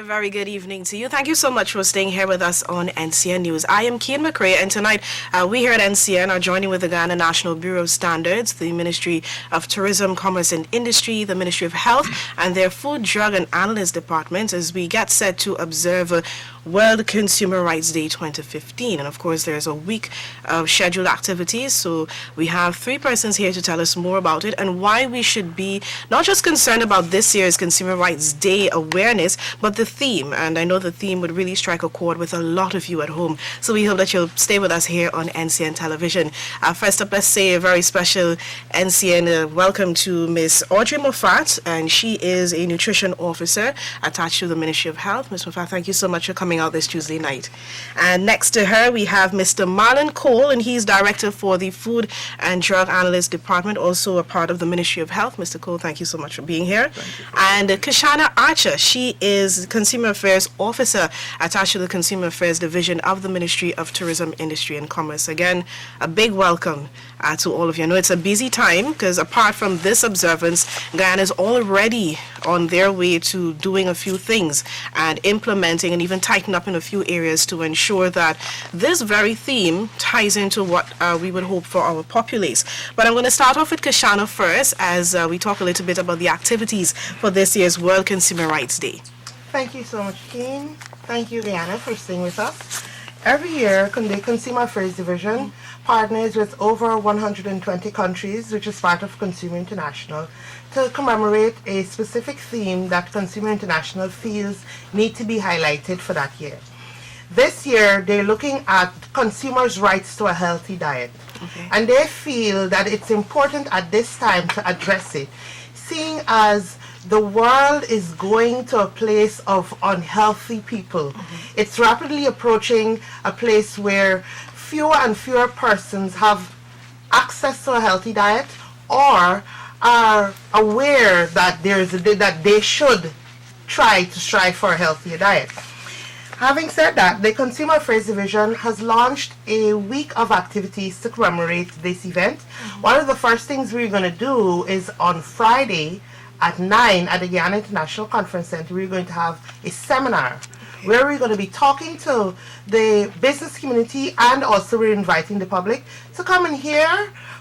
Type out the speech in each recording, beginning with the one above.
very good evening to you. Thank you so much for staying here with us on NCN News. I am Keen McRae, and tonight we here at NCN are joining with the Ghana National Bureau of Standards, the Ministry of Tourism, Commerce and Industry, the Ministry of Health, and their Food, Drug and Analyst Department as we get set to observe World Consumer Rights Day 2015. And of course, there's a week of scheduled activities. So we have three persons here to tell us more about it and why we should be not just concerned about this year's Consumer Rights Day awareness, but the theme. And I know the theme would really strike a chord with a lot of you at home. So we hope that you'll stay with us here on NCN Television. First up, let's say a very special NCN welcome to Miss Audrey Moffat, and she is a nutrition officer attached to the Ministry of Health. Ms. Moffat, thank you so much for coming out this Tuesday night. And next to her, we have Mr. Marlon Cole, and he's Director for the Food and Drug Analyst Department, also a part of the Ministry of Health. Mr. Cole, thank you so much for being here. And Kashana Archer, she is Consumer Affairs Officer attached to the Consumer Affairs Division of the Ministry of Tourism, Industry and Commerce. Again, a big welcome to all of you. I know it's a busy time because apart from this observance, Guyana is already on their way to doing a few things and implementing and even tightening up in a few areas to ensure that this very theme ties into what we would hope for our populace. But I'm going to start off with Kashana first as we talk a little bit about the activities for this year's World Consumer Rights Day. Thank you so much, Keen. Thank you, Rihanna, for staying with us. Every year, the Consumer Affairs Division partners with over 120 countries, which is part of Consumer International, to commemorate a specific theme that Consumer International feels need to be highlighted for that year. This year, they're looking at consumers' rights to a healthy diet. And they feel that it's important at this time to address it, seeing as the world is going to a place of unhealthy people. It's rapidly approaching a place where fewer and fewer persons have access to a healthy diet or are aware that that they should try to strive for a healthier diet. Having said that, the Consumer Affairs Division has launched a week of activities to commemorate this event. One of the first things we're going to do is on Friday at 9 at the Guyana International Conference Center, we're going to have a seminar where we're going to be talking to the business community, and also we're inviting the public to come and hear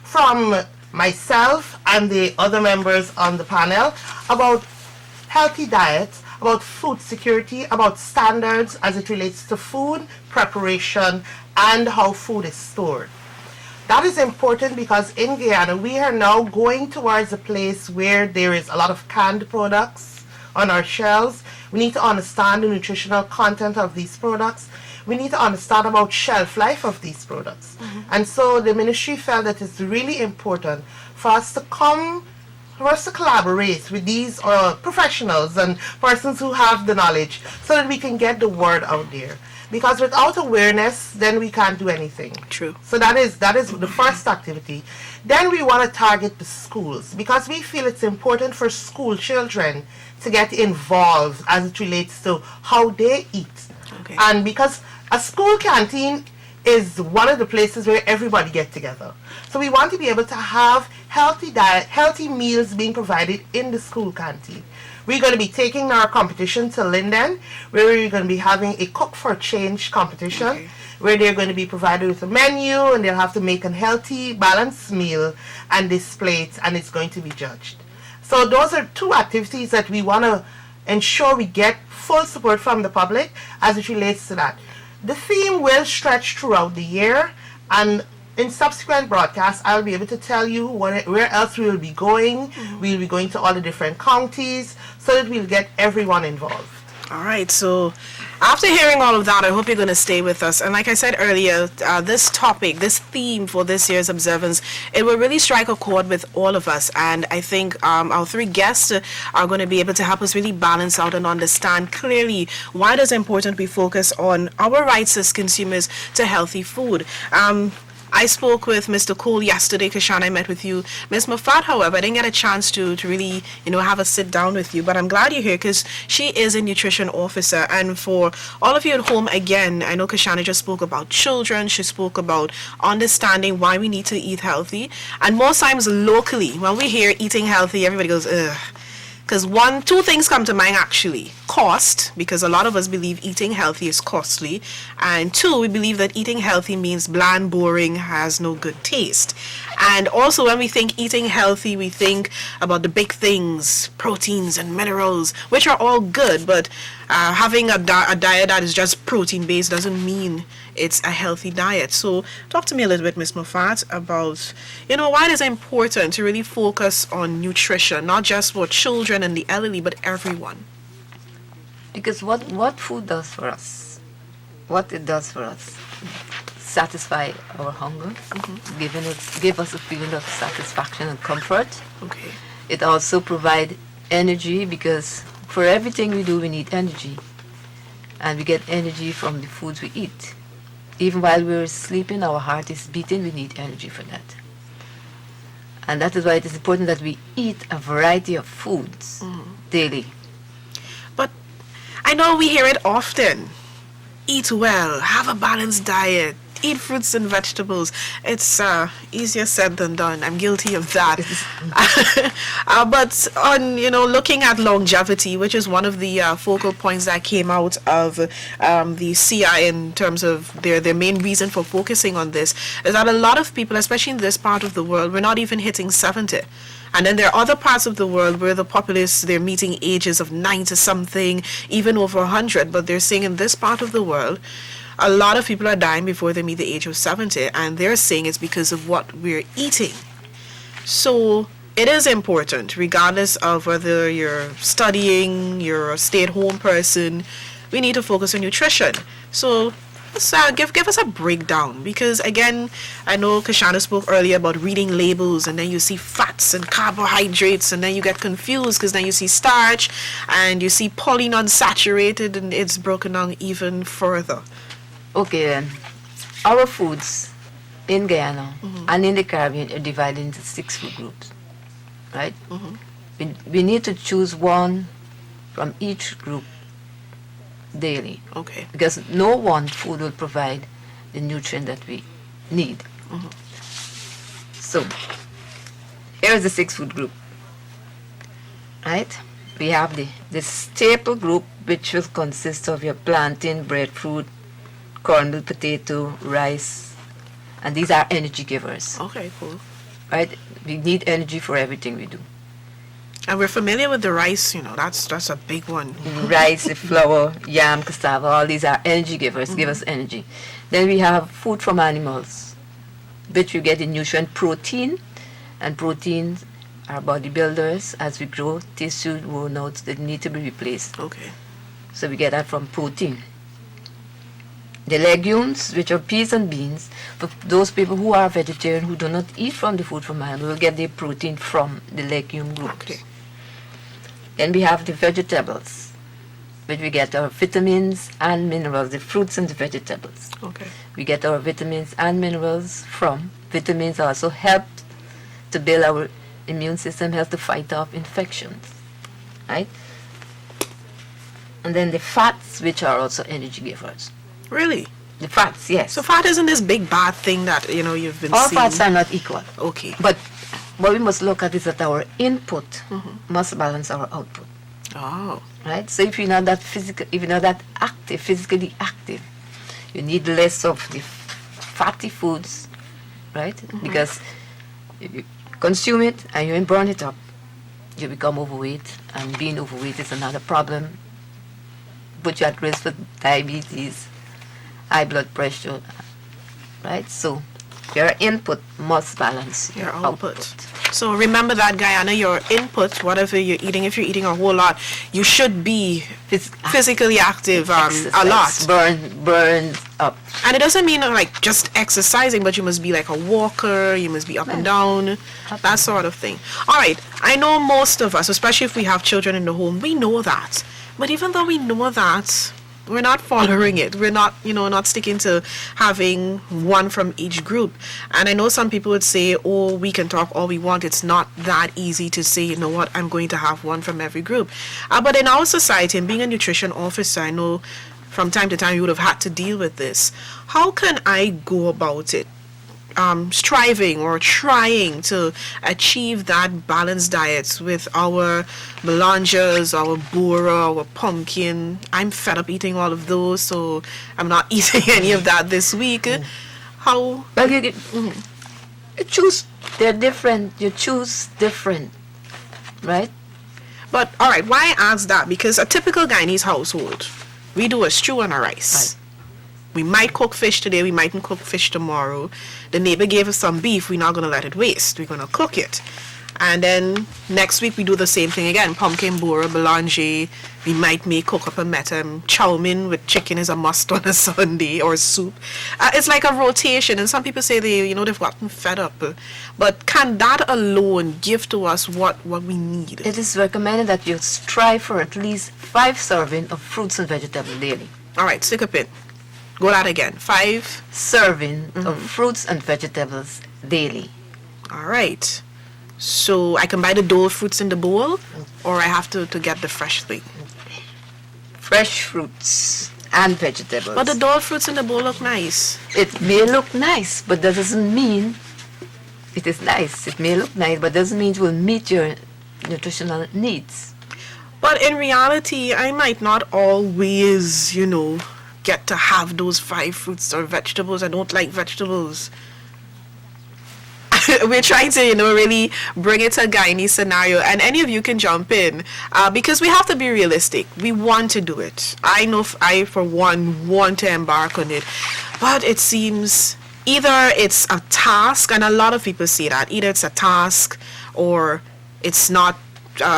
from myself and the other members on the panel about healthy diets, about food security, about standards as it relates to food preparation and how food is stored. That is important because in Guyana, we are now going towards a place where there is a lot of canned products on our shelves. We need to understand the nutritional content of these products. We need to understand about shelf life of these products. And so the ministry felt that it's really important for us to collaborate with these professionals and persons who have the knowledge so that we can get the word out there. Because without awareness, then we can't do anything. True. So that is the first activity. Then we want to target the schools because we feel it's important for school children to get involved as it relates to how they eat. And because a school canteen is one of the places where everybody gets together. So we want to be able to have healthy meals being provided in the school canteen. We're going to be taking our competition to Linden, where we're going to be having a Cook for Change competition, where they're going to be provided with a menu, and they'll have to make a healthy, balanced meal and display it, and it's going to be judged. So those are two activities that we want to ensure we get full support from the public as it relates to that. The theme will stretch throughout the year, and in subsequent broadcasts, I'll be able to tell you where else we will be going. We'll be going to all the different counties so that we'll get everyone involved. All right, so after hearing all of that, I hope you're going to stay with us. And like I said earlier, this topic, this theme for this year's observance, it will really strike a chord with all of us. And I think our three guests are going to be able to help us really balance out and understand clearly why it is important we focus on our rights as consumers to healthy food. I spoke with Mr. Cole yesterday. Kashana, I met with you. Ms. Moffat, however, I didn't get a chance to really, have a sit down with you. But I'm glad you're here because she is a nutrition officer. And for all of you at home, again, I know Kashana just spoke about children. She spoke about understanding why we need to eat healthy. And most times locally, when we hear eating healthy, everybody goes, ugh. Because two things come to mind actually. cost, because a lot of us believe eating healthy is costly. And two, we believe that eating healthy means bland, boring, has no good taste. And also when we think eating healthy, we think about the big things, proteins and minerals, which are all good, but having a diet that is just protein based doesn't mean it's a healthy diet. So talk to me a little bit, Ms. Mofat, about, why it is important to really focus on nutrition, not just for children and the elderly, but everyone. Because what food does for us, what it does for us, satisfy our hunger, give us a feeling of satisfaction and comfort. Okay. It also provide energy, because for everything we do we need energy, and we get energy from the foods we eat. Even while we're sleeping, our heart is beating, we need energy for that. And that is why it is important that we eat a variety of foods daily. But I know we hear it often. Eat well, have a balanced diet, eat fruits and vegetables. It's easier said than done. I'm guilty of that. But on, looking at longevity, which is one of the focal points that came out of the CI in terms of their main reason for focusing on this, is that a lot of people, especially in this part of the world, we're not even hitting 70. And then there are other parts of the world where the populace, they're meeting ages of 90 something, even over 100. But they're saying in this part of the world, a lot of people are dying before they meet the age of 70. And they're saying it's because of what we're eating. So it is important, regardless of whether you're studying, you're a stay-at-home person, we need to focus on nutrition. So give us a breakdown, because again, I know Kashana spoke earlier about reading labels, and then you see fats and carbohydrates, and then you get confused because then you see starch and you see polyunsaturated, and it's broken down even further. Okay, then. Our foods in Guyana and in the Caribbean are divided into 6 food groups, right? We need to choose one from each group daily. Okay. Because no one food will provide the nutrient that we need. So, here is the 6 food group. Right? We have the staple group, which will consist of your plantain, breadfruit, cornmeal, potato, rice, and these are energy givers. Okay, cool. Right? We need energy for everything we do. And we're familiar with the rice, that's a big one. Rice, flour, yam, cassava, all these are energy givers, give us energy. Then we have food from animals, which you get the nutrient protein, and proteins are bodybuilders. As we grow, tissue, bone out, they need to be replaced. Okay. So we get that from protein. The legumes, which are peas and beans, for those people who are vegetarian, who do not eat from the food from animals, will get their protein from the legume groups. Okay. Then we have the vegetables, which we get our vitamins and minerals, the fruits and the vegetables. Okay. We get our vitamins and minerals from. Vitamins also help to build our immune system, help to fight off infections, right? And then the fats, which are also energy givers. Really? The fats, yes. So fat isn't this big bad thing that, you've been All seeing? fats are not equal. Okay. But what we must look at is that our input must balance our output. Oh. Right? So if you're not that physically active, you need less of the fatty foods, right? Because if you consume it and you burn it up, you become overweight, and being overweight is another problem. Put you at risk for diabetes, high blood pressure, right? So your input must balance Your output. So remember that, Guyana, your input, whatever you're eating, if you're eating a whole lot, you should be physically active a lot. Burn up. And it doesn't mean like just exercising, but you must be like a walker, you must be up and down, that sort of thing. All right, I know most of us, especially if we have children in the home, we know that. But even though we know that, we're not following it. We're not, not sticking to having one from each group. And I know some people would say, oh, we can talk all we want. It's not that easy to say, you know what, I'm going to have one from every group. But in our society, and being a nutrition officer, I know from time to time you would have had to deal with this. How can I go about it? striving or trying to achieve that balanced diet with our melanges, our bora, our pumpkin. I'm fed up eating all of those, so I'm not eating any of that this week. How? Well, you choose, they're different, you choose different, right? But all right, why I ask that? Because a typical Guyanese household, we do a stew and a rice. Right. We might cook fish today, we mightn't cook fish tomorrow. The neighbor gave us some beef, we're not going to let it waste. We're going to cook it. And then next week we do the same thing again. Pumpkin, bora, belange. We might cook up a metam. Chow mein with chicken is a must on a Sunday, or soup. It's like a rotation, and some people say they've gotten fed up. But can that alone give to us what we need? It is recommended that you strive for at least 5 servings of fruits and vegetables daily. All right, stick a pin. Go that again. 5 serving of fruits and vegetables daily. All right. So I can buy the Dole fruits in the bowl, or I have to get the fresh thing? Fresh fruits and vegetables. But the Dole fruits in the bowl look nice. It may look nice, but that doesn't mean it is nice. It may look nice, but doesn't mean it will meet your nutritional needs. But in reality, I might not always, get to have those 5 fruits or vegetables. I don't like vegetables. We're trying to, really bring it to a Guyanese scenario, and any of you can jump in, because we have to be realistic. We want to do it. I know I, for one, want to embark on it, but it seems either it's a task, and a lot of people say that, either it's a task or it's not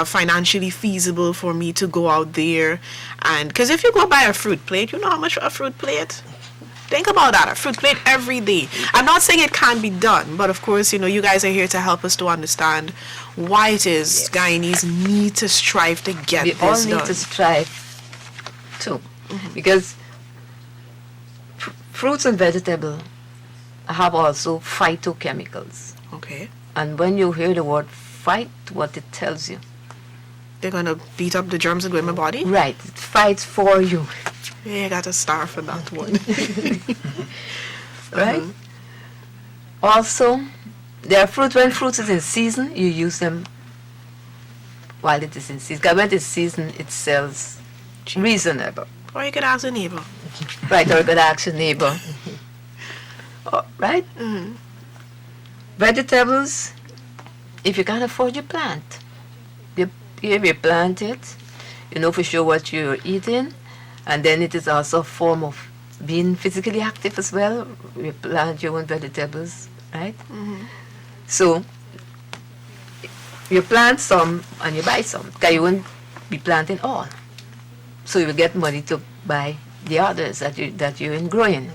financially feasible for me to go out there. And because if you go buy a fruit plate, you know how much for a fruit plate? Think about that, a fruit plate every day. I'm not saying it can't be done, but of course, you guys are here to help us to understand why it is Guyanese need to strive to get We this all done. need to strive too, because fruits and vegetables have also phytochemicals. Okay. And when you hear the word fight, what it tells you. They're going to beat up the germs that go in my body? Right, it fights for you. Yeah, I got a star for that one. Right? Also, there are fruits, when fruits is in season, you use them while it is in season. 'Cause when it's season, it sells reasonable. Or you could ask a neighbor. Right, or you could ask your neighbor. Oh, right? Vegetables, if you can't afford, you plant. If you plant it, you know for sure what you're eating, and then it is also a form of being physically active as well. You plant your own vegetables, right? So you plant some and you buy some, because you won't be planting all. So you will get money to buy the others that you're in growing.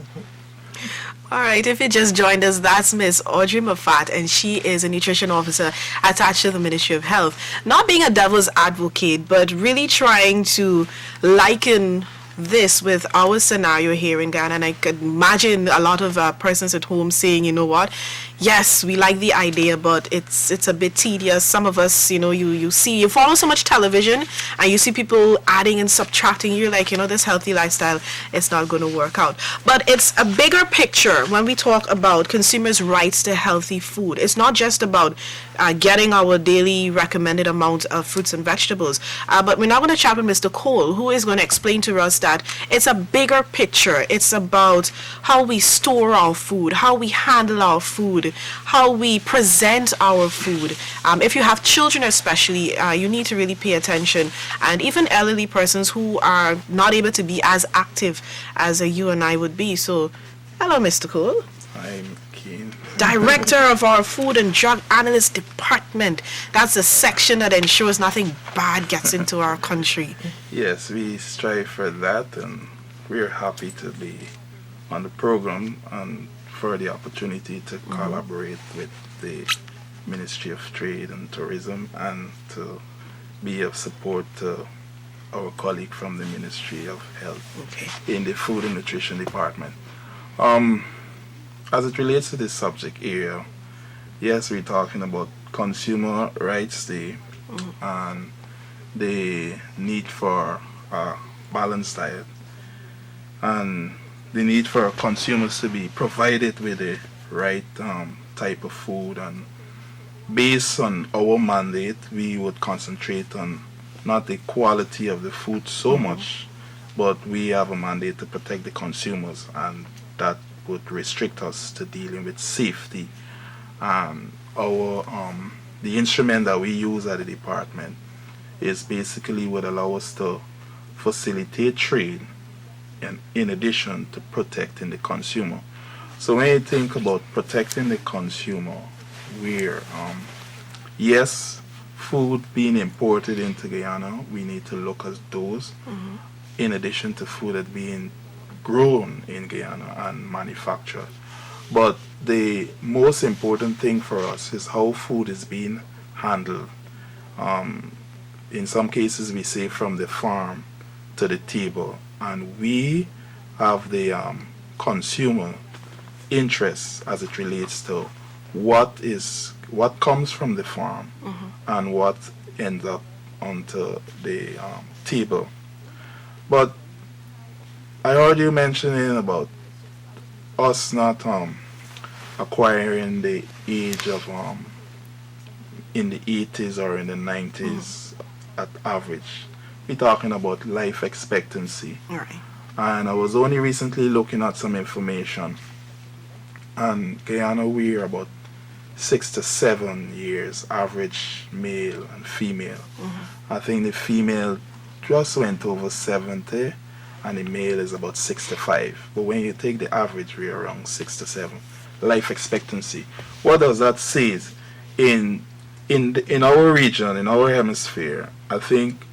All right, if you just joined us, that's Miss Audrey Moffat, and she is a nutrition officer attached to the Ministry of Health. Not being a devil's advocate, but really trying to liken this with our scenario here in Ghana. And I could imagine a lot of persons at home saying, you know what, yes, we like the idea, but it's a bit tedious. Some of us, you follow so much television and you see people adding and subtracting. You're like, this healthy lifestyle, it's not going to work out. But it's a bigger picture when we talk about consumers' rights to healthy food. It's not just about getting our daily recommended amount of fruits and vegetables. But we're now going to chat with Mr. Cole, who is going to explain to us that it's a bigger picture. It's about how we store our food, how we handle our food, how we present our food. If you have children especially, you need to really pay attention. And even elderly persons who are not able to be as active as you and I would be. So, hello, Mr. Cole. I'm Keen. Director of our Food and Drug Analyst Department. That's the section that ensures nothing bad gets into our country. Yes, we strive for that, and we're happy to be on the program and for the opportunity to collaborate with the Ministry of Trade and Tourism and to be of support to our colleague from the Ministry of Health in the Food and Nutrition Department. As it relates to this subject area, yes, we're talking about Consumer Rights Day and the need for a balanced diet and the need for consumers to be provided with the right type of food, and based on our mandate, we would concentrate on not the quality of the food so much, but we have a mandate to protect the consumers, and that would restrict us to dealing with safety. And our the instrument that we use at the department is basically would allow us to facilitate trade, and in addition to protecting the consumer. So when you think about protecting the consumer, we're yes, food being imported into Guyana, we need to look at those in addition to food that being grown in Guyana and manufactured. But the most important thing for us is how food is being handled. In some cases, we say from the farm to the table, and we have the consumer interests as it relates to what comes from the farm and what ends up onto the table. But I heard you mentioning about us not acquiring the age of in the 80s or in the 90s at average. We're talking about life expectancy. All right. And I was only recently looking at some information. And Guyana, we're about 6 to 7 years average male and female. I think the female just went over 70 and the male is about 65. But when you take the average, we're around 6 to 7. Life expectancy. What does that say? In our region, in our hemisphere, I think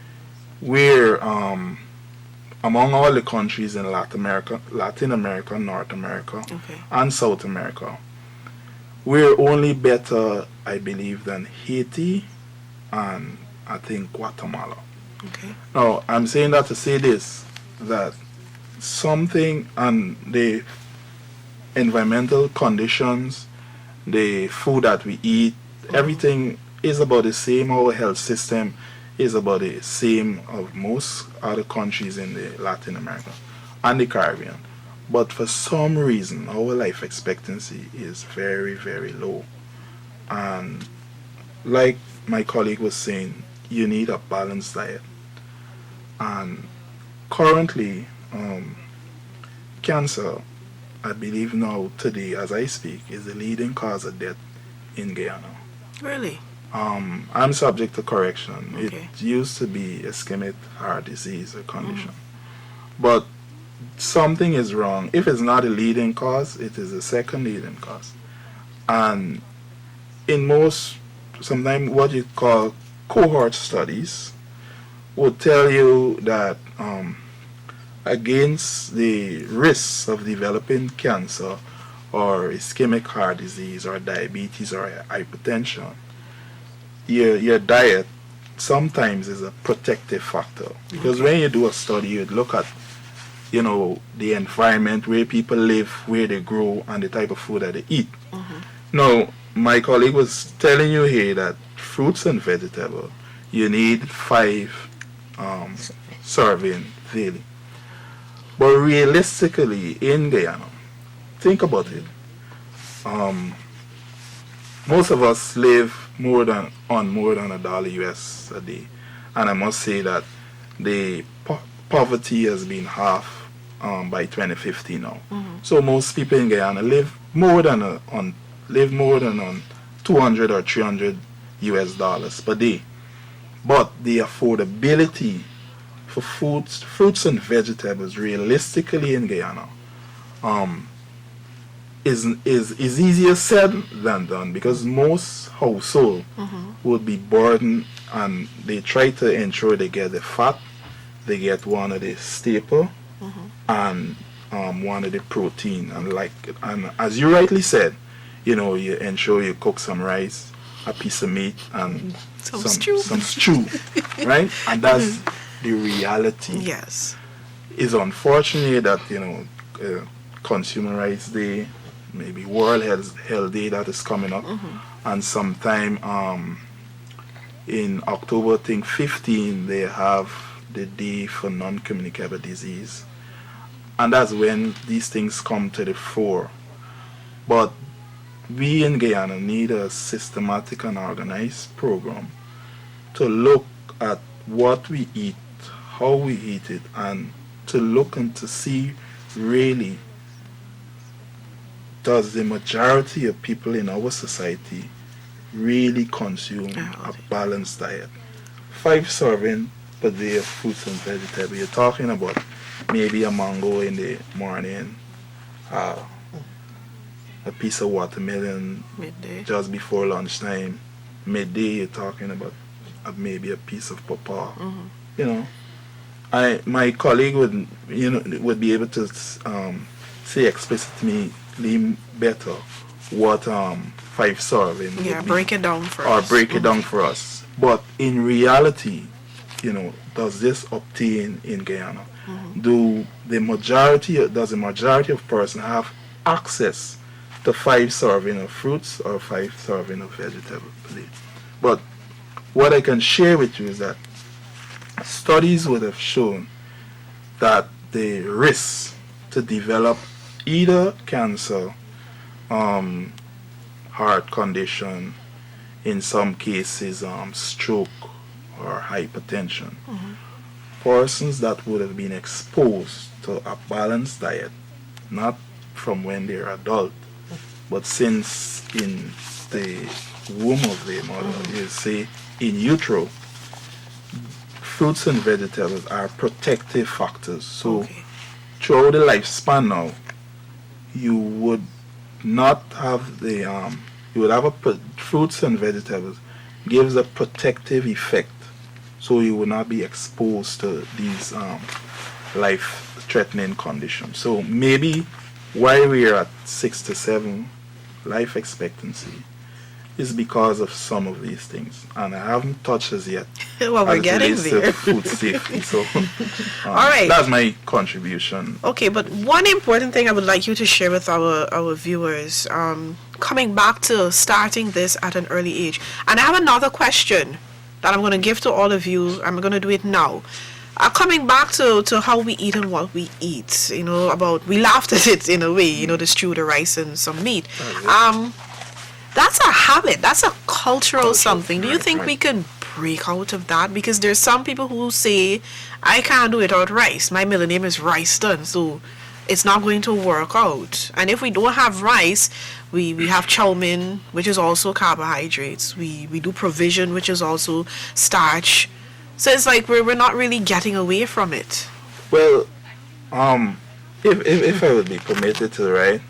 we're among all the countries in Latin America, North America, and South America. We're only better, I believe, than Haiti and I think Guatemala. Okay. Now, I'm saying that to say this, that something and the environmental conditions, the food that we eat, everything is about the same. Our health system is about the same of most other countries in the Latin America and the Caribbean. But for some reason, our life expectancy is very, very low. And like my colleague was saying, you need a balanced diet. And currently, cancer, I believe now today as I speak, is the leading cause of death in Guyana. Really? I'm subject to correction. Okay. It used to be ischemic heart disease or condition. But something is wrong. If it's not a leading cause, it is a second leading cause. And in most, sometimes what you call cohort studies would tell you that against the risks of developing cancer or ischemic heart disease or diabetes or hypertension, your diet sometimes is a protective factor. Because when you do a study, you look at, the environment where people live, where they grow, and the type of food that they eat. Now, my colleague was telling you here that fruits and vegetables, you need 5 serving daily. But realistically, in Guyana, think about it. Most of us live on more than $1 US a day, and I must say that the poverty has been half by 2015 now. So most people in Guyana live more than on 200 or 300 US dollars per day. But the affordability for fruits and vegetables realistically in Guyana is easier said than done, because most households would be burdened, and they try to ensure they get the fat, they get one of the staple, and one of the protein, and as you rightly said, you ensure you cook some rice, a piece of meat, and some stew, right? And that's the reality. Yes. It's unfortunate that Consumer Rights Day, maybe World Health Day that is coming up, and sometime in October, I think 15, they have the Day for Non-Communicable Disease, and that's when these things come to the fore. But we in Guyana need a systematic and organized program to look at what we eat, how we eat it, and to look and to see really does the majority of people in our society really consume a balanced diet. 5 serving per day of fruits and vegetables. You're talking about maybe a mango in the morning, uh, a piece of watermelon Midday. just before lunchtime. Midday, you're talking about maybe a piece of pawpaw. You know, my colleague would be able to say explicitly better what 5 serving Yeah, would be, break it down for or us. break it down for us. But in reality, does this obtain in Guyana? Does the majority of persons have access to 5 serving of fruits or 5 serving of vegetables per day? But what I can share with you is that studies would have shown that the risk to develop either cancer, heart condition, in some cases stroke or hypertension. Persons that would have been exposed to a balanced diet, not from when they're adult, but since in the womb of the mother, you say in utero, fruits and vegetables are protective factors. So Okay. throughout the lifespan now, you would not have the you would have fruits and vegetables gives a protective effect, so you will not be exposed to these life-threatening conditions. So maybe why we are at 6 to 7 life expectancy is because of some of these things, and I haven't touched as yet. Well, we're as it getting relates to there. food safety. So, All right. that's my contribution. Okay, but one important thing I would like you to share with our viewers, coming back to starting this at an early age. And I have another question that I'm going to give to all of you. I'm going to do it now. Coming back to how we eat and what we eat, we laughed at it in a way, the stew, the rice, and some meat. That's a habit. That's a cultural something. Do you think we can break out of that? Because there's some people who say, I can't do it without rice. My middle name is Rice-Dun, so it's not going to work out. And if we don't have rice, we have chow mein, which is also carbohydrates. We do provision, which is also starch. So it's like we're not really getting away from it. Well, if I would be permitted to, right,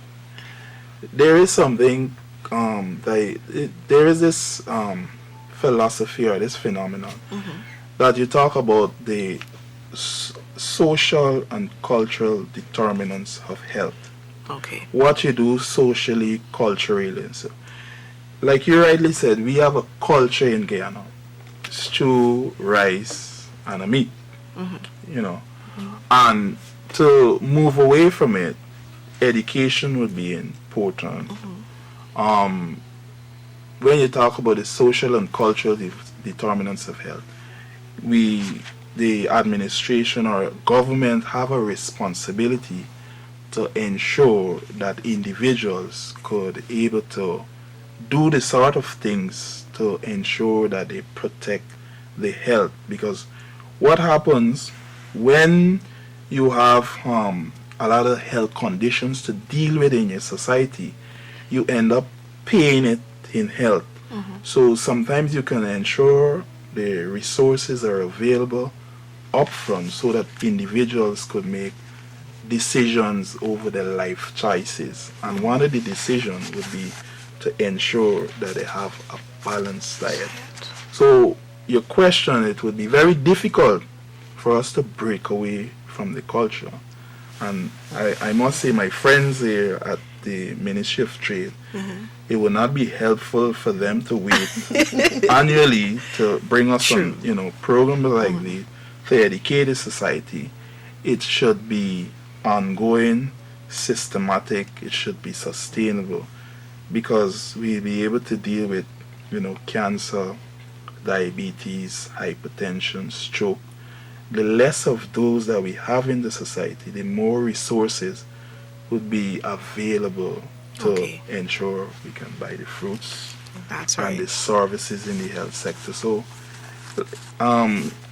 there is something there is this philosophy or this phenomenon that you talk about the social and cultural determinants of health. Okay. What you do socially, culturally, and so. Like you rightly said, we have a culture in Guyana: stew, rice, and a meat. And to move away from it, education would be important. When you talk about the social and cultural determinants of health, the administration or government have a responsibility to ensure that individuals could able to do the sort of things to ensure that they protect the health. Because what happens when you have a lot of health conditions to deal with in your society, you end up paying it in health. So sometimes you can ensure the resources are available upfront so that individuals could make decisions over their life choices. And one of the decisions would be to ensure that they have a balanced diet. So your question, it would be very difficult for us to break away from the culture. And I must say, my friends here at the Ministry of Trade, it would not be helpful for them to wait annually to bring us some, programs like this to educate the society. It should be ongoing, systematic, it should be sustainable, because we'll be able to deal with, cancer, diabetes, hypertension, stroke. The less of those that we have in the society, the more resources would be available to Okay. ensure we can buy the fruits That's and right. the services in the health sector. So,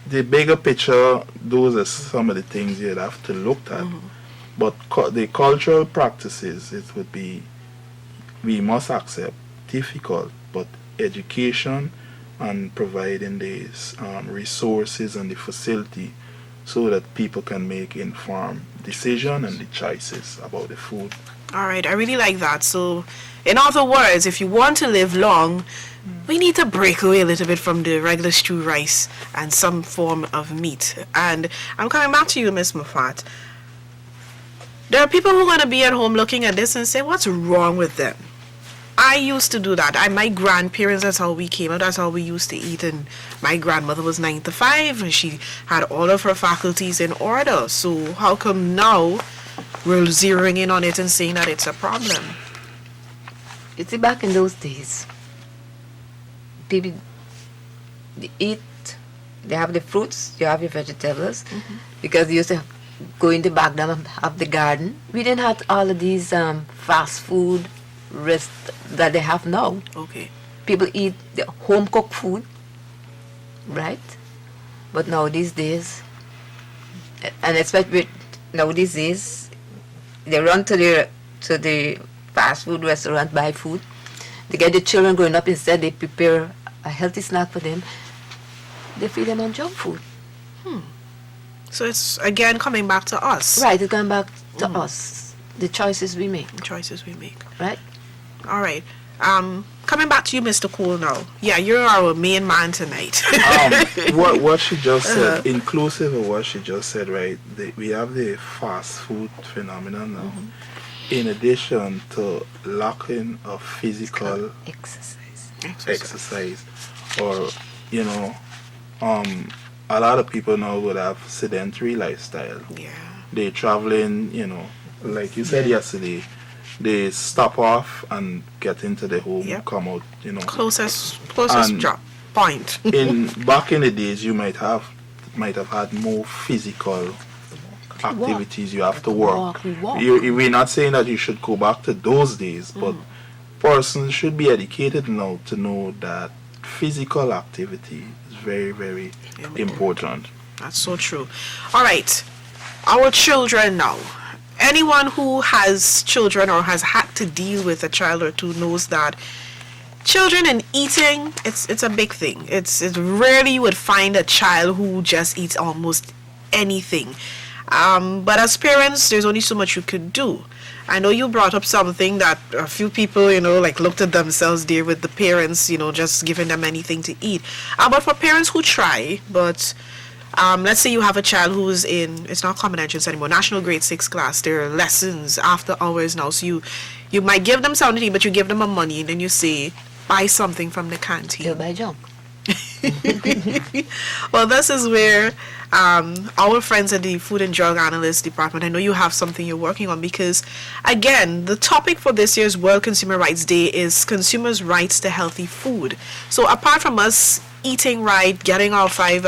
the bigger picture, those are some of the things you'd have to look at. But the cultural practices, it would be, we must accept, difficult, but education and providing these resources and the facility so that people can make informed decision and the choices about the food. All right, I really like that. So, in other words, if you want to live long, we need to break away a little bit from the regular stew rice and some form of meat. And I'm coming back to you, Miss Mafat. There are people who are going to be at home looking at this and say, what's wrong with them? I used to do that. My grandparents, that's how we came up. That's how we used to eat. And my grandmother was 9 to 5 and she had all of her faculties in order. So how come now we're zeroing in on it and saying that it's a problem? You see, back in those days, people they eat, they have the fruits, you have your vegetables, because you used to go in the back down and have the garden. We didn't have all of these fast food rest that they have now. Okay. People eat the home cooked food, right? But now these days, and especially now these days, they run to the fast food restaurant, buy food. They get the children growing up, instead they prepare a healthy snack for them. They feed them on junk food. So it's again coming back to us. Right, it's going back to us, the choices we make, The choices we make. right? All right. Coming back to you, Mr. Cole now. Yeah, you're our main man tonight. What she just said, inclusive of what she just said, right? We have the fast food phenomenon now. In addition to lacking of physical Exercise. exercise, or a lot of people now would have sedentary lifestyle. Yeah. They traveling, like you said yesterday, they stop off and get into the home, Yep. come out, Closest And- drop point. Back in the days, you might have had more physical activities. You have to work. We walk. We're not saying that you should go back to those days, but persons should be educated now to know that physical activity is very, very important. That's so true. All right. Our children now. Anyone who has children or has had to deal with a child or two knows that children and eating, it's a big thing. It's rarely you would find a child who just eats almost anything. But as parents, there's only so much you could do. I know you brought up something that a few people, looked at themselves there with the parents, just giving them anything to eat. But for parents who try, but let's say you have a child who's in, it's not common entrance anymore, national grade 6 class, there are lessons after hours now. So you might give them something to eat, but you give them a money and then you say, buy something from the canteen. They'll buy junk. Well, this is where our friends at the Food and Drug Analyst Department, I know you have something you're working on, because again, the topic for this year's World Consumer Rights Day is consumers' rights to healthy food. So apart from us eating right, getting our five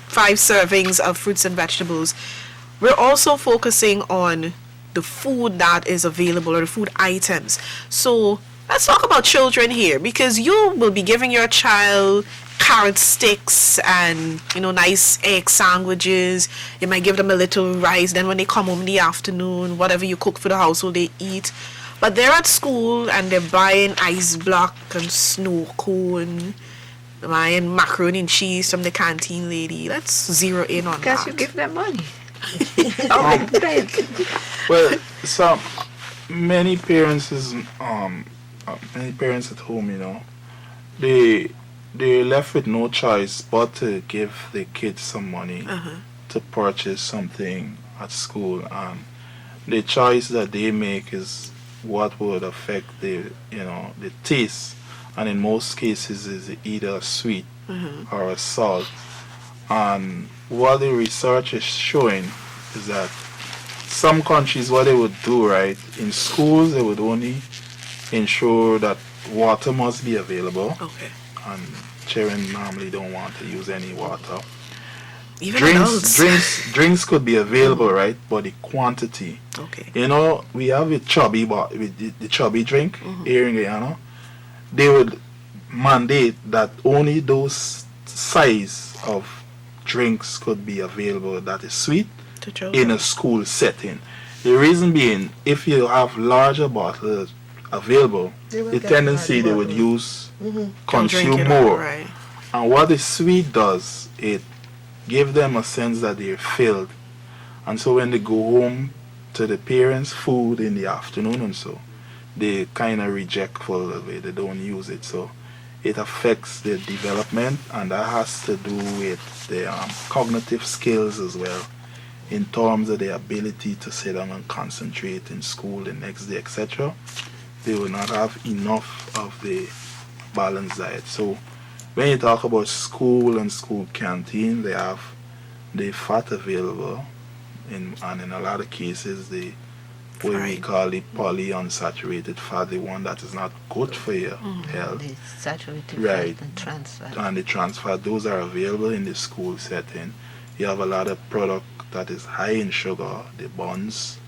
servings of fruits and vegetables, we're also focusing on the food that is available, or the food items. So let's talk about children here, because you will be giving your child carrot sticks and nice egg sandwiches. You might give them a little rice, then when they come home in the afternoon, whatever you cook for the household, they eat. But they're at school and they're buying ice block and snow cone, buying macaroni and cheese from the canteen lady. Let's zero in on Because that. you give them money. Oh, bread. Well, many parents at home, they're left with no choice but to give the kids some money to purchase something at school, and the choice that they make is what would affect the taste, and in most cases is either a sweet or a salt. And what the research is showing is that some countries, what they would do, right, in schools they would only ensure that water must be available, Okay. and children normally don't want to use any water. Even adults. Drinks could be available, right? But the quantity. Okay. You know, we have a chubby, but with the chubby drink here in Guyana, they would mandate that only those size of drinks could be available that is sweet To children. in a school setting. The reason being, if you have larger bottles available, They will the get tendency they large would bottles. use Don't consume drink it all, more. right. And what the sweet does, it gives them a sense that they're filled. And so when they go home to the parents' food in the afternoon and so, they kind of rejectful of it. They don't use it. So it affects their development, and that has to do with their cognitive skills as well, in terms of their ability to sit down and concentrate in school the next day, etc. They will not have enough of the balanced diet. So when you talk about school and school canteen, they have the fat available, and in a lot of cases, the what we Right. call the polyunsaturated fat, the one that is not good for your health, The saturated Right. fat and trans fat. and the trans fat, those are available in the school setting. You have a lot of product that is high in sugar, the buns,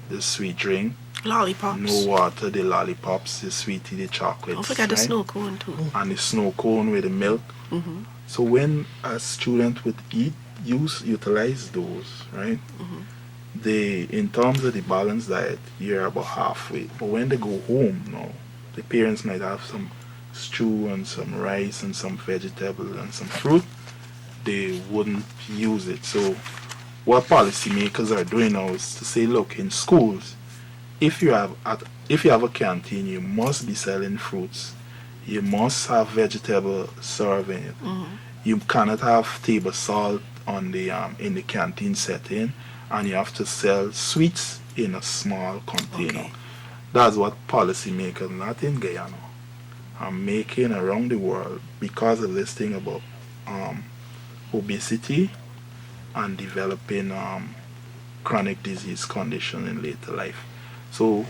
the sweet drink, Lollipops. no water, the lollipops, the sweetie, the chocolates. Don't forget the right? snow cone too. And the snow cone with the milk. Mm-hmm. So when a student would utilize those, right? They, in terms of the balanced diet, you're about halfway. But when they go home now, the parents might have some stew and some rice and some vegetable and some fruit. They wouldn't use it. So what policymakers are doing now is to say, look, in schools, if you have a canteen, you must be selling fruits. You must have vegetable serving it. You cannot have table salt on the in the canteen setting, and you have to sell sweets in a small container. Okay. That's what policymakers, not in Guyana, are making around the world because of this thing about obesity and developing chronic disease condition in later life. So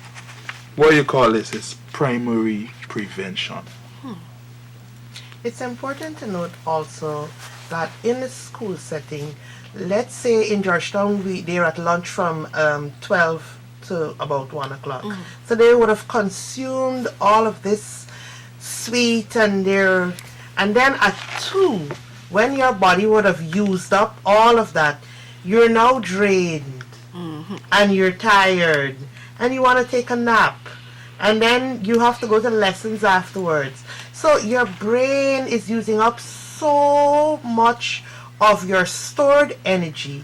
what you call this is primary prevention. It's important to note also that in a school setting, let's say in Georgetown, they're at lunch from 12 to about 1 o'clock. So they would have consumed all of this sweet and then at 2, when your body would have used up all of that, you're now drained and you're tired and you want to take a nap. And then you have to go to lessons afterwards. So your brain is using up so much of your stored energy,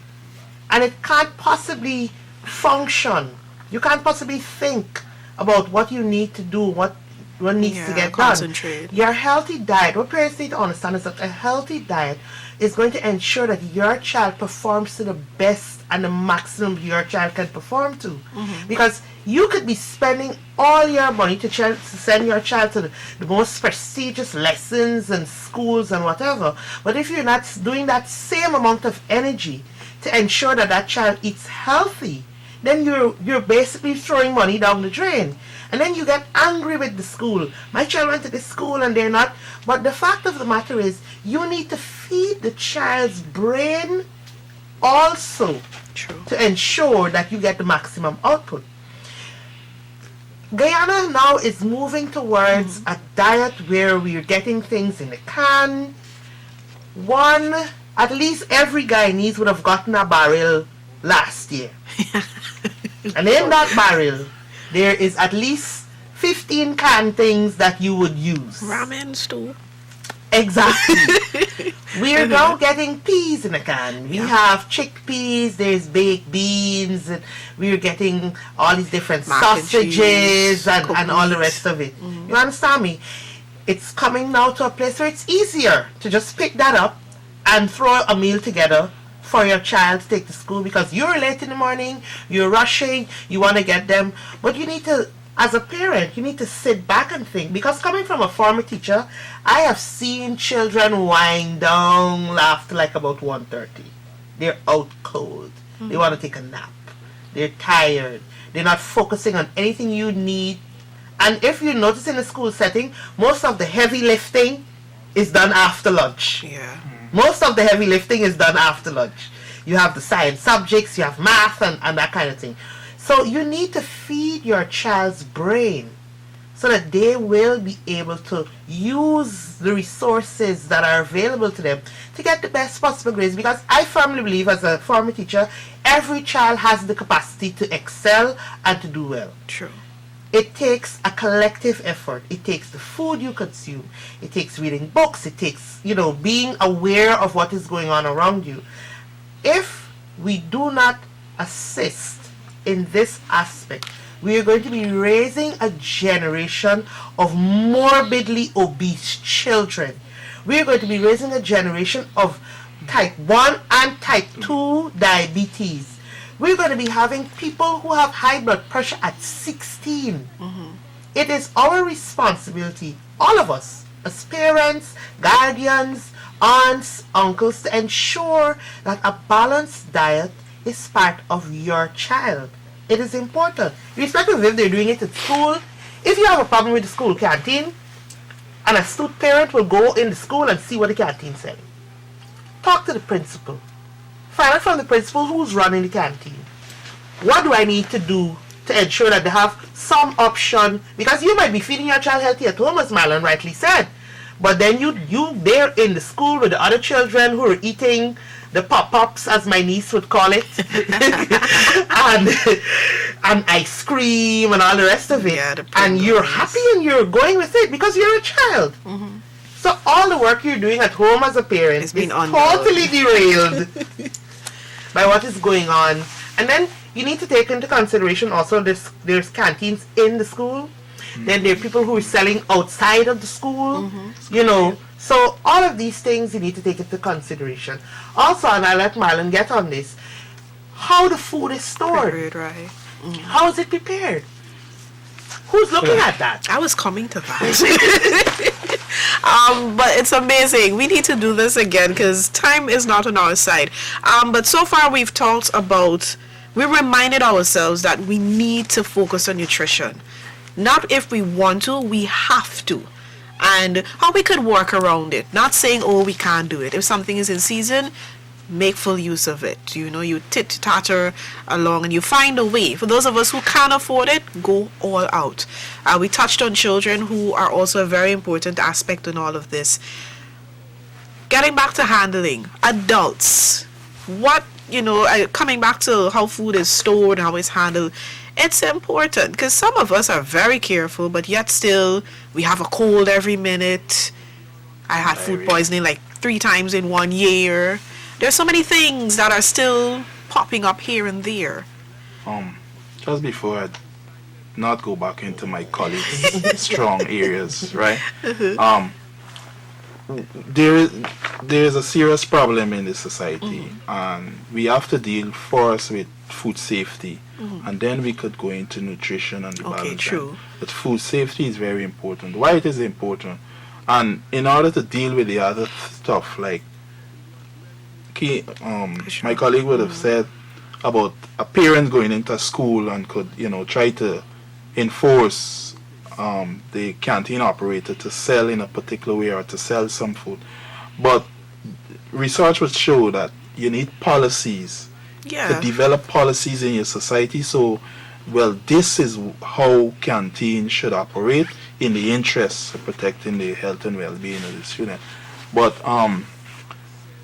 and it can't possibly function. You can't possibly think about what you need to do, what needs to Yeah, get concentrate. done. Your healthy diet, what parents need to understand is that a healthy diet is going to ensure that your child performs to the best and the maximum your child can perform to. Because you could be spending all your money to send your child to the most prestigious lessons and schools and whatever, but if you're not doing that same amount of energy to ensure that that child eats healthy, then you're basically throwing money down the drain. And then you get angry with the school. My child went to this school and they're not. But the fact of the matter is, you need to feed the child's brain also True. to ensure that you get the maximum output. Guyana now is moving towards a diet where we're getting things in a can. At least every Guyanese would have gotten a barrel last year. And in that barrel, there is at least 15 canned things that you would use. Ramen stew. Exactly. We're now getting peas in a can. We have chickpeas, there's baked beans, and we're getting all these different Mac and sausages cheese, and all the cookies. rest of it. You understand me? It's coming now to a place where it's easier to just pick that up and throw a meal together for your child to take to school, because you're late in the morning, you're rushing, you want to get them, but you need to, as a parent, you need to sit back and think, because coming from a former teacher, I have seen children wind down after like about 1:30. They're out cold. They want to take a nap. They're tired. They're not focusing on anything you need. And if you notice in a school setting, most of the heavy lifting is done after lunch. Yeah. Most of the heavy lifting is done after lunch. You have the science subjects, you have math and that kind of thing. So you need to feed your child's brain so that they will be able to use the resources that are available to them to get the best possible grades. Because I firmly believe, as a former teacher, every child has the capacity to excel and to do well. True. It takes a collective effort. It takes the food you consume. It takes reading books. It takes, being aware of what is going on around you. If we do not assist in this aspect, we are going to be raising a generation of morbidly obese children. We are going to be raising a generation of type 1 and type 2 diabetes. We're going to be having people who have high blood pressure at 16. It is our responsibility, all of us, as parents, guardians, aunts, uncles, to ensure that a balanced diet is part of your child. It is important. Irrespective of if they're doing it at school, if you have a problem with the school canteen, an astute parent will go in the school and see what the canteen said. Talk to the principal. Find out from the principal who's running the canteen. What do I need to do to ensure that they have some option? Because you might be feeding your child healthy at home, as Marlon rightly said. But then you there in the school with the other children who are eating the pop-ups, as my niece would call it, and ice cream and all the rest of it. Yeah, and you're happy and you're going with it because you're a child. So all the work you're doing at home as a parent is totally derailed by what is going on. And then you need to take into consideration also there's canteens in the school. Then there are people who are selling outside of the school, So all of these things you need to take into consideration. Also, and I'll let Marlon get on this, how the food is stored. Prepared, right. How is it prepared? Who's looking at that? I was coming to that. But it's amazing. We need to do this again because time is not on our side. But so far we've talked about, we reminded ourselves that we need to focus on nutrition. Not if we want to, we have to. And how we could work around it. Not saying, oh, we can't do it. If something is in season, make full use of it. You tit-tatter along and you find a way. For those of us who can't afford it, go all out. We touched on children who are also a very important aspect in all of this. Getting back to handling, adults, coming back to how food is stored and how it's handled, it's important because some of us are very careful, but yet still we have a cold every minute. I had food poisoning like 3 times in 1 year. There's so many things that are still popping up here and there. Just before I not go back into my colleagues' strong areas, right? There is a serious problem in this society, and we have to deal first with food safety, and then we could go into nutrition and the balance. Okay, true. But food safety is very important. Why it is important? And in order to deal with the other stuff, like my colleague would have said about a parent going into school and could, try to enforce the canteen operator to sell in a particular way or to sell some food. But research would show that you need policies to develop policies in your society. So, this is how canteen should operate in the interest of protecting the health and well-being of the student. But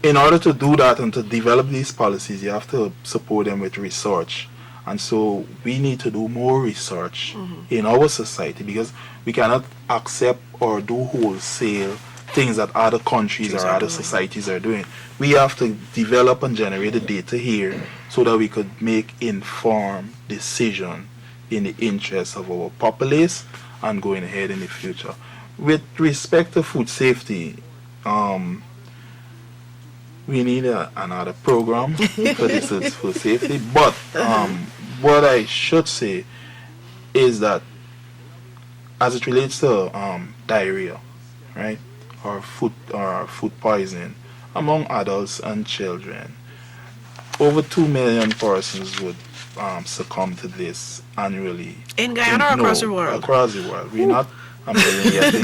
in order to do that and to develop these policies, you have to support them with research. And so we need to do more research in our society because we cannot accept or do wholesale things that other countries or other societies are doing. We have to develop and generate the data here so that we could make informed decision in the interest of our populace and going ahead in the future. With respect to food safety, we need another program for this is food safety. But what I should say is that as it relates to diarrhea, right, or food poisoning among adults and children, over 2 million persons would succumb to this annually. In Guyana or across the world? Across the world. We're not a million yet in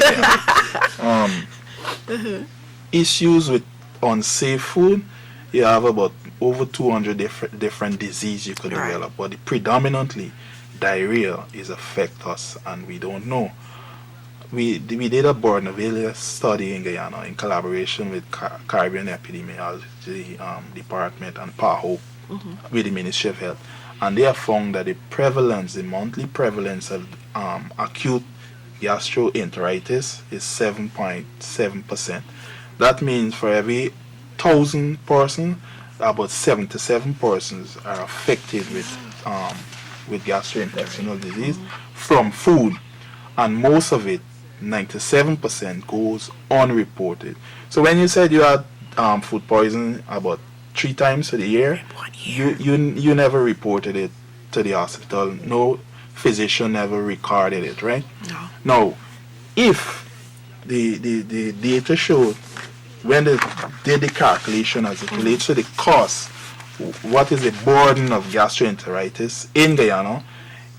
Guyana. Issues with unsafe food, you have about over 200 different diseases you could Right. develop. But predominantly, diarrhea is affect us, and we don't know. We did a Bourneville study in Guyana in collaboration with Caribbean Epidemiology Department and PAHO with the Ministry of Health, and they have found that the monthly prevalence of acute gastroenteritis is 7.7%. That means for every 1,000 persons, about 77 persons are affected with gastrointestinal disease from food, and most of it, 97%, goes unreported. So when you said you had food poisoning about 3 times a year, 1 year. you never reported it to the hospital. No physician never recorded it, right? No. Now, if the data showed when they did the calculation as it relates to the cost, what is the burden of gastroenteritis in Guyana,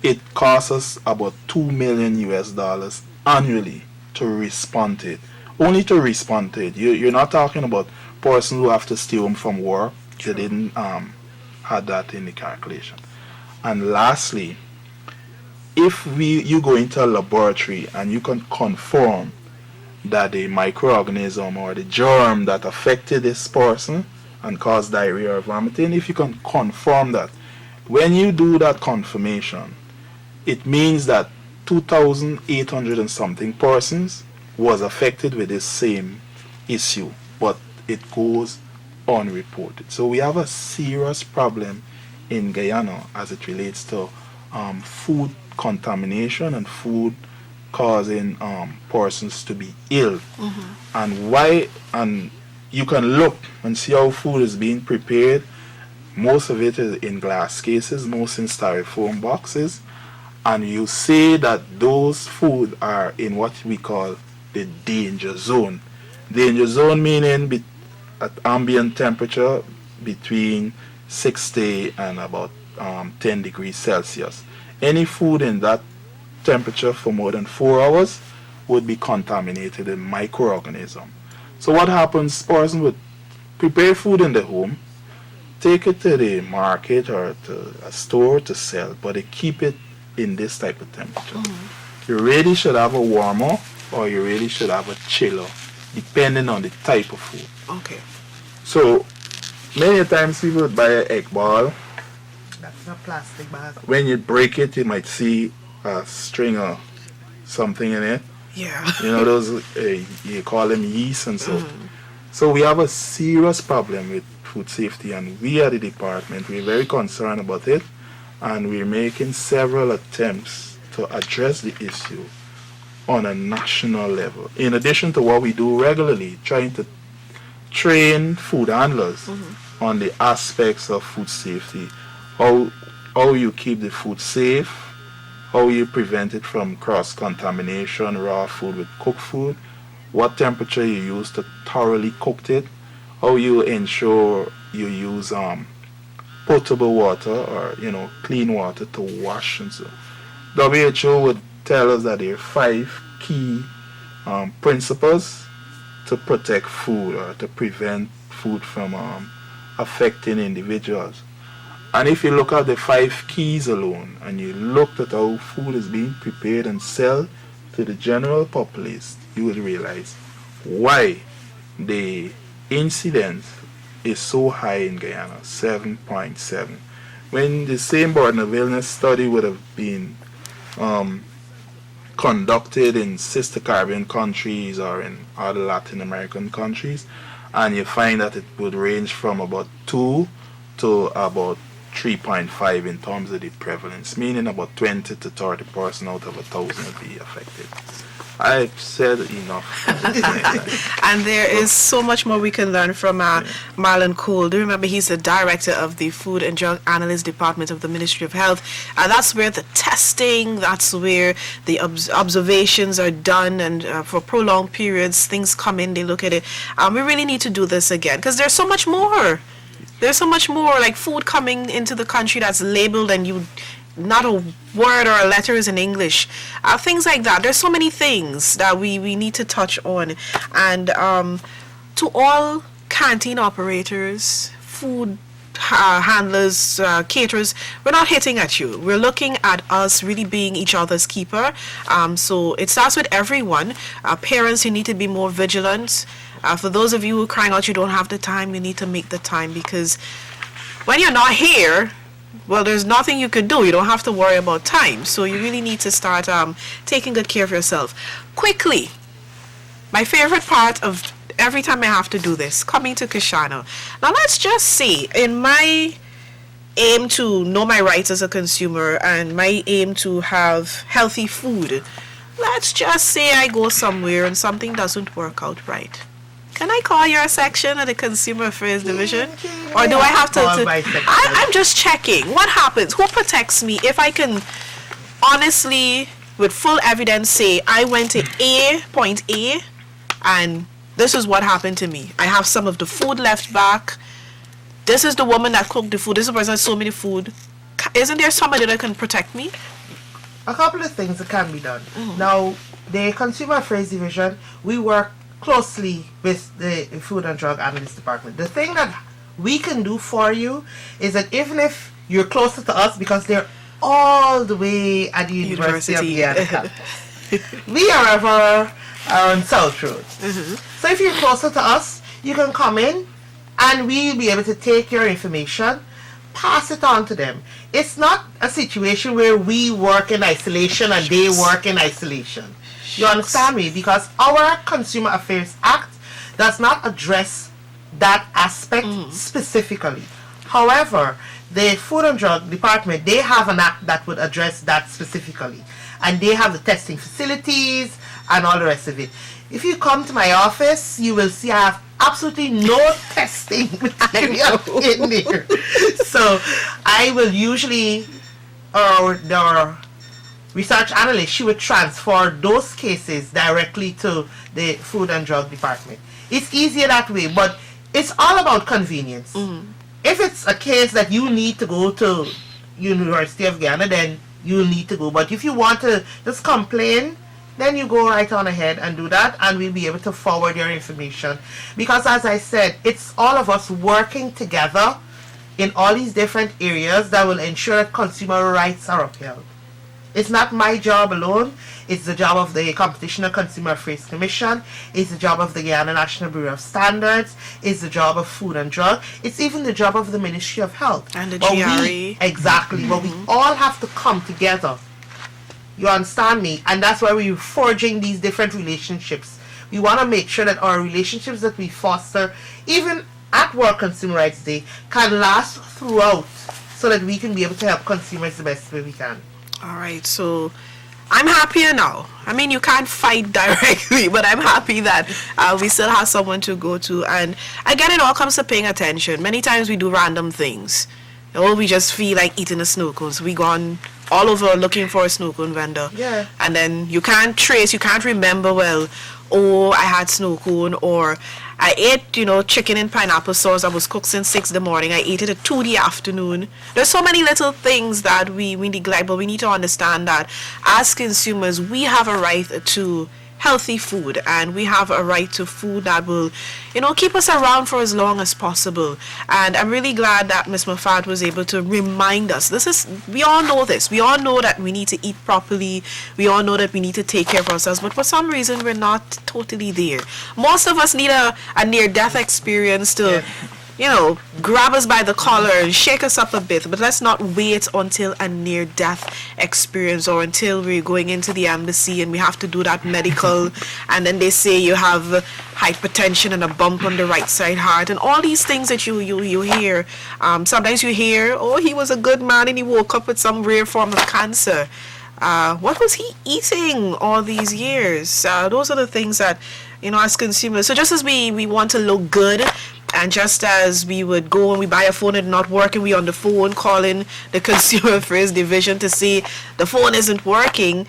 it costs us about $2 million annually to respond to it. Only to respond to it. You're not talking about persons who have to stay home from work. They didn't had that in the calculation. And lastly, if you go into a laboratory and you can confirm that the microorganism or the germ that affected this person and caused diarrhea or vomiting, if you can confirm that, when you do that confirmation, it means that 2,800 and something persons was affected with this same issue, but it goes unreported. So we have a serious problem in Guyana as it relates to food contamination and food causing persons to be ill. And why? And you can look and see how food is being prepared. Most of it is in glass cases, most in styrofoam boxes, and you say that those food are in what we call the danger zone. Danger zone meaning at ambient temperature between 60 and about 10 degrees Celsius. Any food in that temperature for more than 4 hours would be contaminated with microorganism. So what happens, person would prepare food in the home, take it to the market or to a store to sell, but they keep it in this type of temperature. You really should have a warmer or you really should have a chiller, depending on the type of food. Okay. So many times people would buy an egg ball. That's not plastic bag. When you break it, you might see a string of something in it. Yeah. You know, those, you call them yeast and so. So we have a serious problem with food safety, and we at the department, we're very concerned about it, and we're making several attempts to address the issue on a national level. In addition to what we do regularly, trying to train food handlers on the aspects of food safety, how you keep the food safe, how you prevent it from cross-contamination, raw food with cooked food, what temperature you use to thoroughly cook it, how you ensure you use potable water or clean water to wash and so. WHO would tell us that there are 5 key principles to protect food or to prevent food from affecting individuals. And if you look at the 5 keys alone and you looked at how food is being prepared and sold to the general populace, you will realize why the incidence is so high in Guyana, 7.7. When the same burden of illness study would have been conducted in sister Caribbean countries or in other Latin American countries, and you find that it would range from about 2 to about 3.5 in terms of the prevalence, meaning about 20 to 30% out of 1,000 would be affected. I've said enough. And there is so much more we can learn from Marlon Cole. Do you remember he's the director of the Food and Drug Analyst Department of the Ministry of Health. That's where the testing, that's where the observations are done, and for prolonged periods, things come in, they look at it. We really need to do this again because there's so much more. There's so much more, like food coming into the country that's labeled and not a word or a letter is in English. Things like that. There's so many things that we need to touch on. And to all canteen operators, food handlers, caterers, we're not hitting at you. We're looking at us really being each other's keeper. So it starts with everyone. Parents, you need to be more vigilant. For those of you who are crying out you don't have the time, you need to make the time, because when you're not here, well, there's nothing you can do. You don't have to worry about time. So you really need to start taking good care of yourself. Quickly, my favorite part of every time I have to do this, coming to Kishana. Now let's just say, in my aim to know my rights as a consumer and my aim to have healthy food, let's just say I go somewhere and something doesn't work out right. Can I call your section at the Consumer Affairs Division? Or do I have to... I'm just checking. What happens? Who protects me if I can honestly, with full evidence, say I went to point A and this is what happened to me. I have some of the food left back. This is the woman that cooked the food. This is the person that sold me the food. Isn't there somebody that can protect me? A couple of things that can be done. Now, the Consumer Affairs Division, we work closely with the Food and Drug Analyst Department. The thing that we can do for you is that even if you're closer to us, because they're all the way at the University of Guyana, we are ever on South Road. So if you're closer to us, you can come in and we'll be able to take your information, pass it on to them. It's not a situation where we work in isolation and they work in isolation. You understand me? Because our Consumer Affairs Act does not address that aspect specifically. However, the Food and Drug Department, they have an act that would address that specifically. And they have the testing facilities and all the rest of it. If you come to my office, you will see I have absolutely no testing material in there. So I will usually, the research analyst, she would transfer those cases directly to the Food and Drug Department. It's easier that way, but it's all about convenience. If it's a case that you need to go to University of Guyana, then you'll need to go. But if you want to just complain, then you go right on ahead and do that, and we'll be able to forward your information. Because as I said, it's all of us working together in all these different areas that will ensure that consumer rights are upheld. It's not my job alone. It's the job of the Competition and Consumer Affairs Commission. It's the job of the Guyana National Bureau of Standards. It's the job of Food and Drug. It's even the job of the Ministry of Health. And the But GRE. Exactly. But we all have to come together. You understand me? And that's why we're forging these different relationships. We want to make sure that our relationships that we foster, even at World Consumer Rights Day, can last throughout, so that we can be able to help consumers the best way we can. All right, so I'm happier now. I mean, you can't fight directly, but I'm happy that we still have someone to go to. And again, it all comes to paying attention. Many times we do random things. Or we just feel like eating a snow cone. So we gone all over looking for a snow cone vendor. Yeah. And then you can't trace, you can't remember, well, oh, I had snow cone, or I ate, chicken and pineapple sauce. I was cooked since 6 in the morning. I ate it at 2 the afternoon. There's so many little things that we neglect, but we need to understand that as consumers, we have a right to healthy food, and we have a right to food that will, keep us around for as long as possible. And I'm really glad that Ms. Mafat was able to remind us. We all know this. We all know that we need to eat properly. We all know that we need to take care of ourselves, but for some reason, we're not totally there. Most of us need a near-death experience to grab us by the collar and shake us up a bit. But let's not wait until a near-death experience or until we're going into the embassy and we have to do that medical, and then they say you have hypertension and a bump on the right side heart and all these things that you hear. Sometimes you hear, oh, he was a good man and he woke up with some rare form of cancer. What was he eating all these years? Those are the things that, as consumers. So just as we want to look good, and just as we would go and we buy a phone and not working, we on the phone calling the Consumer Affairs Division to see the phone isn't working.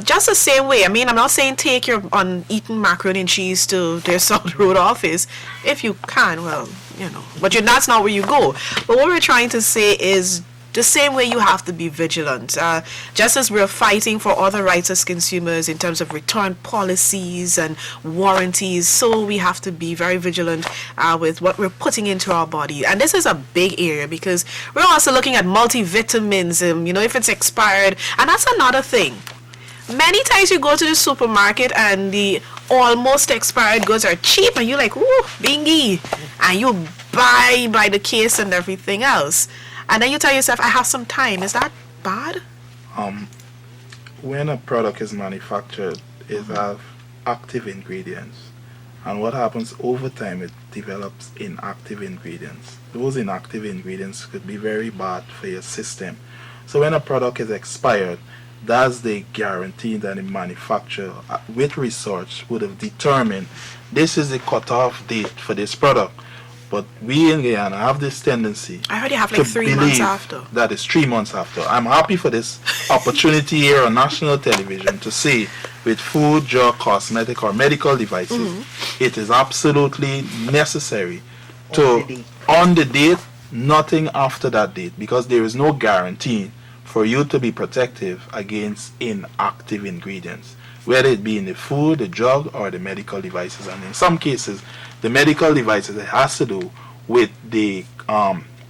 Just the same way. I mean, I'm not saying take your eating macaroni and cheese to their South Road office. If you can, well, but that's not where you go. But what we're trying to say is, the same way you have to be vigilant. Just as we're fighting for other rights as consumers in terms of return policies and warranties, so we have to be very vigilant with what we're putting into our body. And this is a big area because we're also looking at multivitamins, if it's expired. And that's another thing. Many times you go to the supermarket and the almost expired goods are cheap and you're like, ooh, bingy. And you buy by the case and everything else. And then you tell yourself, I have some time. Is that bad? When a product is manufactured, it have active ingredients. And what happens over time, it develops inactive ingredients. Those inactive ingredients could be very bad for your system. So when a product is expired, that's the guarantee that the manufacturer, with research, would have determined this is the cutoff date for this product. But we in Guyana have this tendency. I heard you have like 3 months after. That is 3 months after. I'm happy for this opportunity here on national television to see with food, drug, cosmetic, or medical devices, it is absolutely necessary to, on the date, nothing after that date, because there is no guarantee for you to be protective against inactive ingredients, whether it be in the food, the drug, or the medical devices. And in some cases, the medical devices, it has to do with the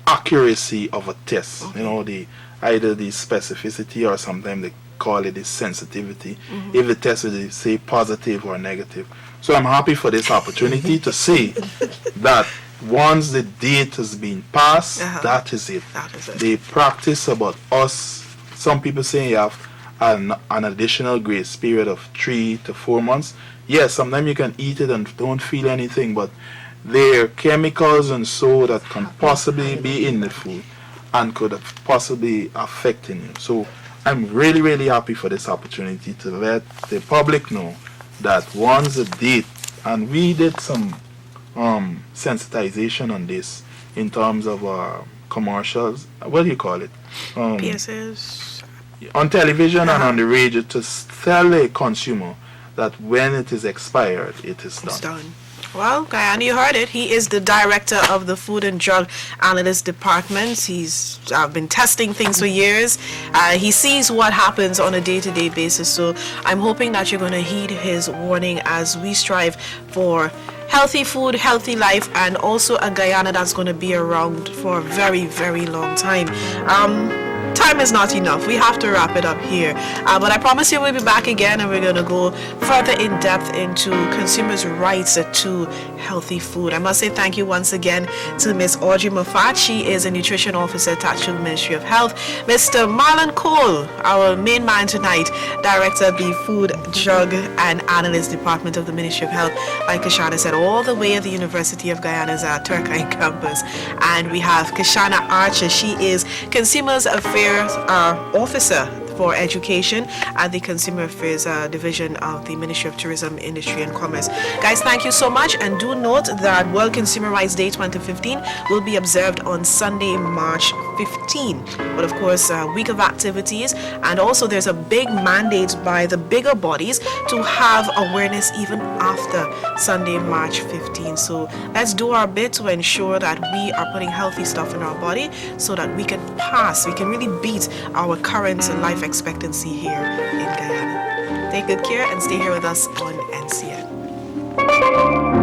accuracy of a test. Either the specificity or sometimes they call it the sensitivity. If the test is, say, positive or negative. So I'm happy for this opportunity to see that once the date has been passed, that is it. The practice about us, some people say you have an additional grace period of 3 to 4 months. Yes, sometimes you can eat it and don't feel anything, but there are chemicals and so that can possibly be in the food and could have possibly affecting you. So I'm really, really happy for this opportunity to let the public know that once the date, and we did some sensitization on this in terms of commercials. What do you call it? PSS. On television and on the radio to tell the consumer that when it is expired, it is done. It's done. Well, Guyana, you heard it. He is the director of the Food and Drug Analyst Department. He's been testing things for years. He sees what happens on a day-to-day basis. So I'm hoping that you're going to heed his warning as we strive for healthy food, healthy life, and also a Guyana that's going to be around for a very, very long time. Time is not enough. We have to wrap it up here. But I promise you we'll be back again and we're going to go further in depth into consumers' rights to healthy food. I must say thank you once again to Ms. Audrey Moffat. She is a nutrition officer attached to the Ministry of Health. Mr. Marlon Cole, our main man tonight, director of the Food, Drug and Analyst Department of the Ministry of Health, like Kashana said, all the way at the University of Guyana's Turkine campus. And we have Kashana Archer. She is Consumers Affairs Officer for Education at the Consumer Affairs Division of the Ministry of Tourism, Industry and Commerce. Guys, thank you so much, and do note that World Consumer Rights Day 2015 will be observed on Sunday, March 15. But of course, a week of activities, and also there's a big mandate by the bigger bodies to have awareness even after Sunday, March 15. So let's do our bit to ensure that we are putting healthy stuff in our body so that we can really beat our current life expectancy here in Guyana. Take good care and stay here with us on NCN.